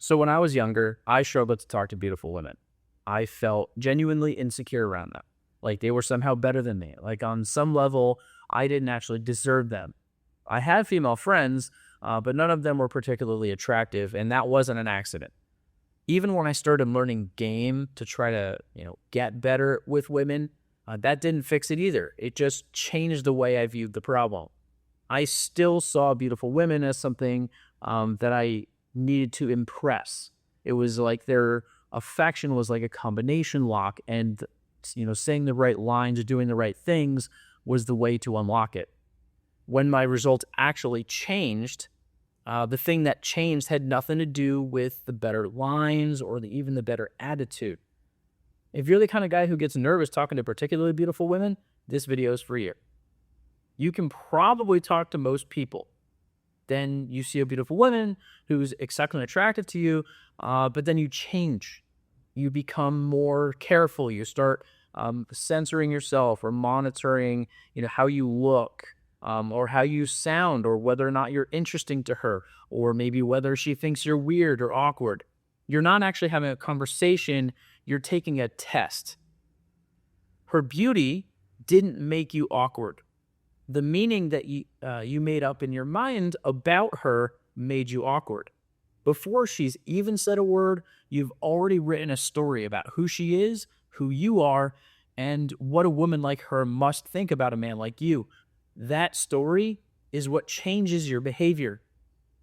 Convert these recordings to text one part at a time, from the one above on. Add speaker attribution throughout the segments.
Speaker 1: So when I was younger, I struggled to talk to beautiful women. I felt genuinely insecure around them. Like they were somehow better than me. Like on some level, I didn't actually deserve them. I had female friends, but none of them were particularly attractive, and that wasn't an accident. Even when I started learning game to try to, get better with women, that didn't fix it either. It just changed the way I viewed the problem. I still saw beautiful women as something that I needed to impress. It was like their affection was like a combination lock, and saying the right lines, doing the right things was the way to unlock it. When my results actually changed, the thing that changed had nothing to do with the better lines or even the better attitude. If you're the kind of guy who gets nervous talking to particularly beautiful women, this video is for you. You can probably talk to most people. Then you see a beautiful woman who's exceptionally attractive to you, but then you change. You become more careful. You start censoring yourself or monitoring, how you look, or how you sound, or whether or not you're interesting to her, or maybe whether she thinks you're weird or awkward. You're not actually having a conversation. You're taking a test. Her beauty didn't make you awkward. The meaning that you made up in your mind about her made you awkward. Before she's even said a word, you've already written a story about who she is, who you are, and what a woman like her must think about a man like you. That story is what changes your behavior.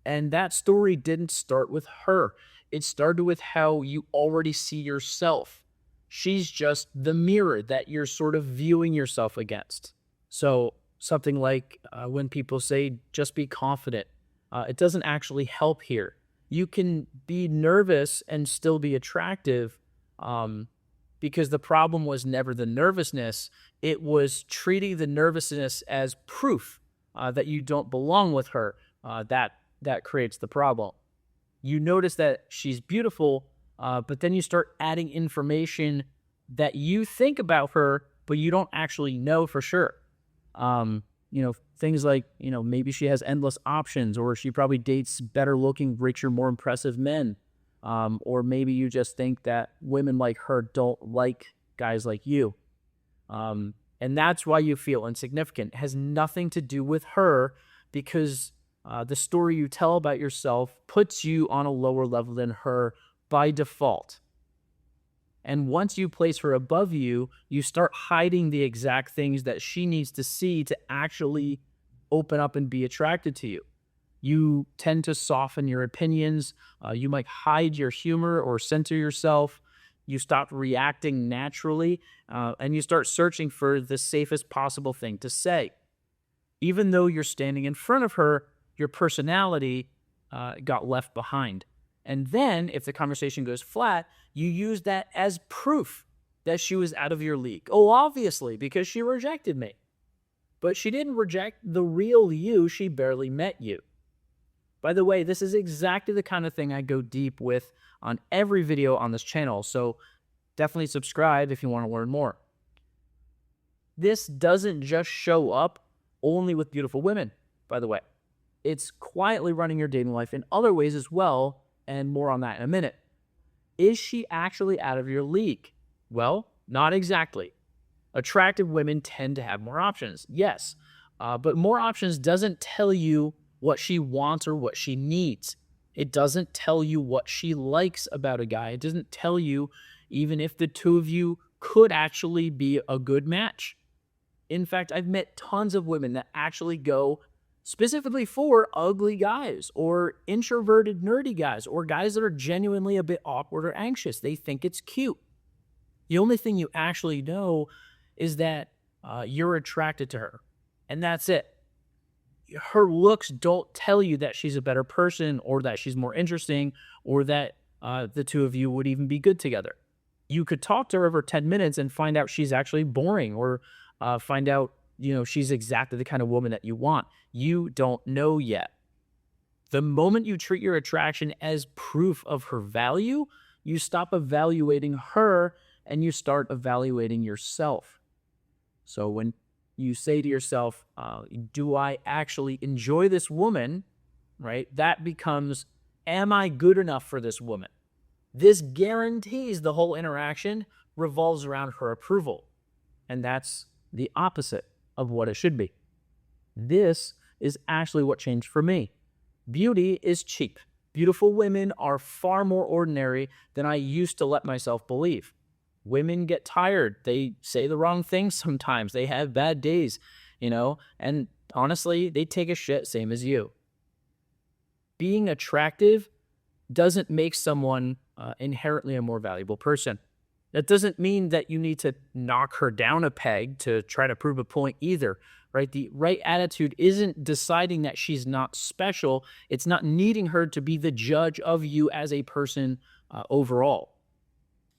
Speaker 1: And that story didn't start with her. It started with how you already see yourself. She's just the mirror that you're sort of viewing yourself against. So something like when people say, just be confident, it doesn't actually help here. You can be nervous and still be attractive, because the problem was never the nervousness. It was treating the nervousness as proof that you don't belong with her. That creates the problem. You notice that she's beautiful, but then you start adding information that you think about her, but you don't actually know for sure. Things like, maybe she has endless options, or she probably dates better looking, richer, more impressive men. Or maybe you just think that women like her don't like guys like you. And that's why you feel insignificant. It has nothing to do with her, because the story you tell about yourself puts you on a lower level than her by default. And once you place her above you, you start hiding the exact things that she needs to see to actually open up and be attracted to you. You tend to soften your opinions. You might hide your humor or censor yourself. You stop reacting naturally, and you start searching for the safest possible thing to say. Even though you're standing in front of her, your personality got left behind. And then, if the conversation goes flat, you use that as proof that she was out of your league. Oh, obviously, because she rejected me. But she didn't reject the real you. She barely met you. By the way, this is exactly the kind of thing I go deep with on every video on this channel, so definitely subscribe if you want to learn more. This doesn't just show up only with beautiful women, by the way. It's quietly running your dating life in other ways as well, and more on that in a minute. Is she actually out of your league? Well, not exactly. Attractive women tend to have more options, yes, but more options doesn't tell you what she wants or what she needs. It doesn't tell you what she likes about a guy. It doesn't tell you even if the two of you could actually be a good match. In fact, I've met tons of women that actually go specifically for ugly guys or introverted, nerdy guys or guys that are genuinely a bit awkward or anxious. They think it's cute. The only thing you actually know is that you're attracted to her, and that's it. Her looks don't tell you that she's a better person or that she's more interesting or that the two of you would even be good together. You could talk to her for 10 minutes and find out she's actually boring, or find out, she's exactly the kind of woman that you want. You don't know yet. The moment you treat your attraction as proof of her value, you stop evaluating her and you start evaluating yourself. So when you say to yourself, do I actually enjoy this woman, right? That becomes Am I good enough for this woman? This guarantees the whole interaction revolves around her approval. And that's the opposite of what it should be. This is actually what changed for me. Beauty is cheap. Beautiful women are far more ordinary than I used to let myself believe. Women get tired. They say the wrong things sometimes. They have bad days, and honestly, they take a shit same as you. Being attractive doesn't make someone inherently a more valuable person. That doesn't mean that you need to knock her down a peg to try to prove a point either, right? The right attitude isn't deciding that she's not special. It's not needing her to be the judge of you as a person overall,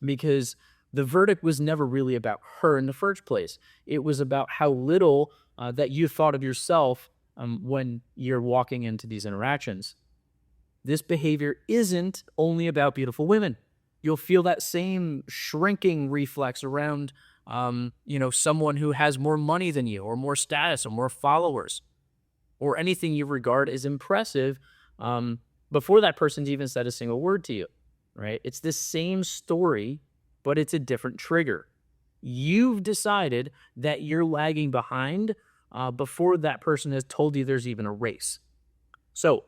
Speaker 1: because the verdict was never really about her in the first place. It was about how little that you thought of yourself when you're walking into these interactions. This behavior isn't only about beautiful women. You'll feel that same shrinking reflex around, someone who has more money than you, or more status, or more followers, or anything you regard as impressive before that person's even said a single word to you, right? It's the same story, but it's a different trigger. You've decided that you're lagging behind before that person has told you there's even a race. So,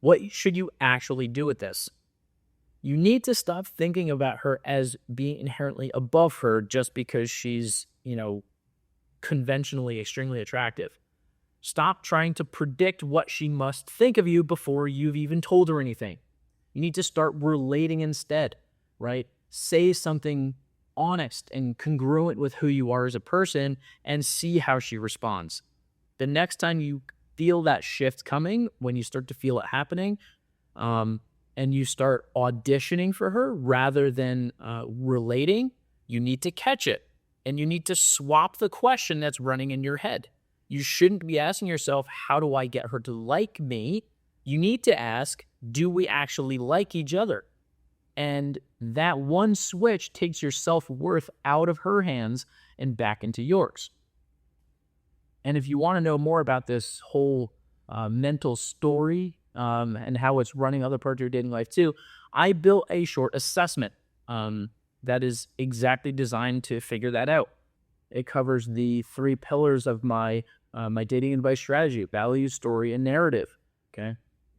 Speaker 1: what should you actually do with this? You need to stop thinking about her as being inherently above her just because she's, conventionally extremely attractive. Stop trying to predict what she must think of you before you've even told her anything. You need to start relating instead, right? Say something honest and congruent with who you are as a person and see how she responds. The next time you feel that shift coming, when you start to feel it happening, and you start auditioning for her rather than relating, you need to catch it. And you need to swap the question that's running in your head. You shouldn't be asking yourself, how do I get her to like me? You need to ask, do we actually like each other? And that one switch takes your self-worth out of her hands and back into yours. And if you want to know more about this whole mental story and how it's running other parts of your dating life too, I built a short assessment that is exactly designed to figure that out. It covers the 3 pillars of my dating advice strategy: value, story, and narrative. Okay,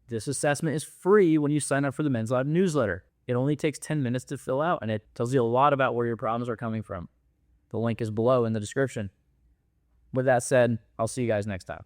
Speaker 1: this assessment is free when you sign up for the Men's Lab newsletter. It only takes 10 minutes to fill out, and it tells you a lot about where your problems are coming from. The link is below in the description. With that said, I'll see you guys next time.